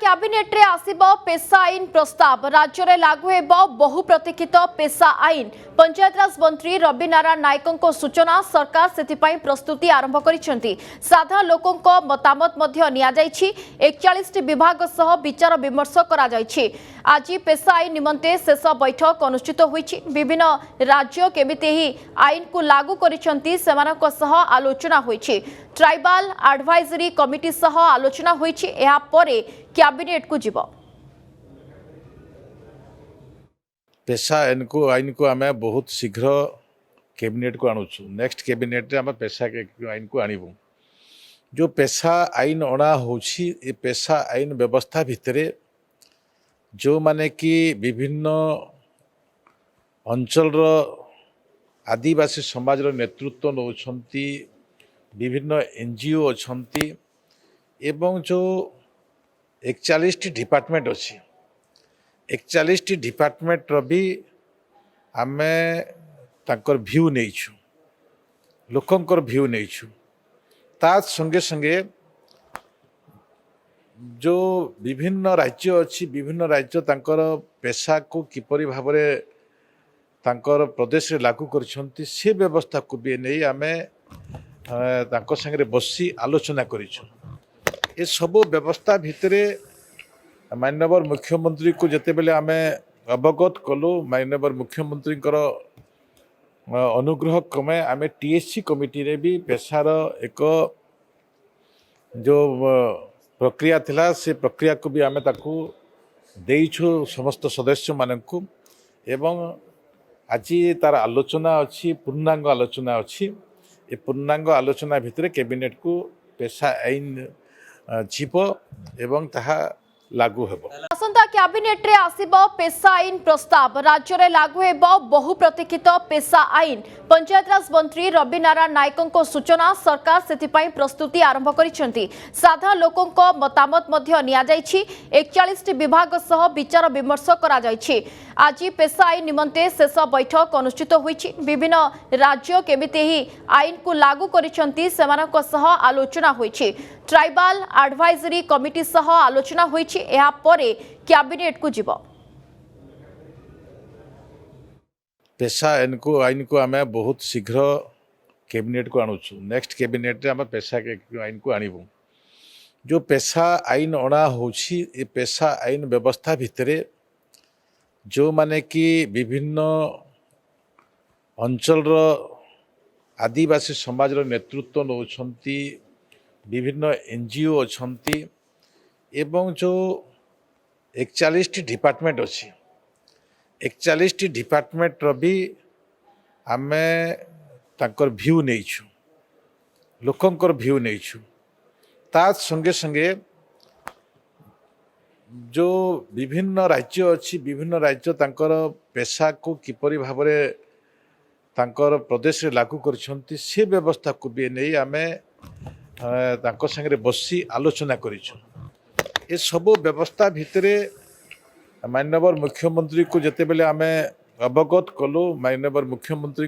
Cabinet रे आसिबो पेशा आईन प्रस्ताव राज्य रे लागू हेबो बहु प्रतीक्षित पेशा आईन पंचायतराज मंत्री रवि नारायण नायकों सूचना सरकार सेथिपाई प्रस्तुति आरंभ करिसेंती साधारण लोकों मतामत मध्य निया जायछि 41 विभाग सह विचार विमर्श करा जायछि। आज पेशा आईन निमंते शेष बैठक अनुष्ठित होईछि। विभिन्न राज्य केमिति ही आईन को लागू करिसेंती सेमानक सह आलोचना होईछि। ट्राइबल एडवाइजरी कमिटी सह आलोचना होईछि। एहा परे कैबिनेट को जीव पेशा आईन को आम बहुत शीघ्र कैबिनेट को आणुचु। नेक्स्ट कैबिनेट आम पेशा आईन को आणबू। जो पेशा आईन अणा होछि ए पेशा आईन व्यवस्था भितरे जो माने कि विभिन्न अंचल आदिवासी समाज नेतृत्व नौछंती विभिन्न एनजीओ अछंती एवं जो 41 डिपार्टमेंट अच्छी 41 डिपार्टमेंट भी आमे तांकर भ्यू नहीं छु लोकंकर भ्यू नहीं छु ता संगे संगे जो विभिन्न राज्य अच्छी विभिन्न राज्य तांकर पेशा को किपरि भाबरे तांकर प्रदेश रे लागू करछंती से व्यवस्था को भी नहीं आमे तांकर संगे बसी आलोचना करिछु। ए सबो व्यवस्था भितरे माननीय मुख्यमंत्री को जिते बेले आम अवगत कलु माननीय मुख्यमंत्री अनुग्रह क्रमे आम टीएससी कमिटी रे भी पेशार एक जो प्रक्रिया थिला से प्रक्रिया को भी आम ताकू देइछु समस्त सदस्य मानकू एवं आज तार आलोचना अच्छी पूर्णांग आलोचना अच्छी ए पूर्णांग आलोचना भितरे कैबिनेट को पेशा आईन जीव एवं ताहा लागू हेबो। आसंता कैबिनेट रे आसिबो पेशा आईन प्रस्ताव राज्य रे लागू हेबो बहु प्रतीक्षित पेशा आईन पंचायतराज मंत्री रवि नारायण नायकों सूचना सरकार सेथिपाई प्रस्तुति आरंभ करिसेंती साधारण लोकों मतामत मध्य निया जायछि 41 विभाग सह विचार विमर्श करा जायछि। आज पेशा आईन निमंते शेष बैठक अनुष्ठित होईछि। विभिन्न राज्य केमिति ही आईन को लागू करिसेंती सेमानक सह आलोचना होईछि। ट्राइबल एडवाइजरी कमिटी सह आलोचना होईछि। एहा परे कैबिनेट को जीव पेशा आईन को आम बहुत शीघ्र कैबिनेट को आणुचु। नेक्स्ट कैबिनेट आम पेशा आईन को आणबू। जो पेशा आईन अणा होछि ए पेशा आईन व्यवस्था भितरे जो माने कि विभिन्न अंचल आदिवासी समाज नेतृत्व नौछंती विभिन्न एनजीओ अछंती एवं जो 41 डिपार्टमेंट अच्छी 41 डिपार्टमेंट भी आमे तांकर भ्यू नहीं छु लोकंकर भ्यू नहीं छु ता संगे संगे जो विभिन्न राज्य अच्छी विभिन्न राज्य तांकर पेशा को किपरि भाबरे तांकर प्रदेश रे लागू करछंती से व्यवस्था को भी नहीं आमे तांकर संगे बसी आलोचना करिछु। ए सबो व्यवस्था भितरे माननीय मुख्यमंत्री को जिते बेले आम अवगत कलु माननीय मुख्यमंत्री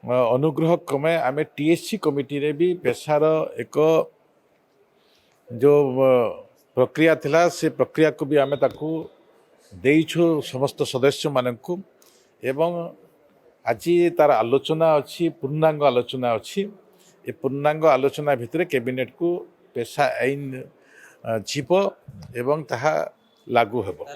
अनुग्रह क्रमे आम टीएससी कमिटी रे भी पेशार एक जो प्रक्रिया थिला से प्रक्रिया को भी आम ताकू देइछु समस्त सदस्य मानकू एवं आज तार आलोचना अच्छी पूर्णांग आलोचना अच्छी ए पूर्णांग आलोचना भितरे कैबिनेट को पेशा आईन जीव एवं ताहा लागू हेबो।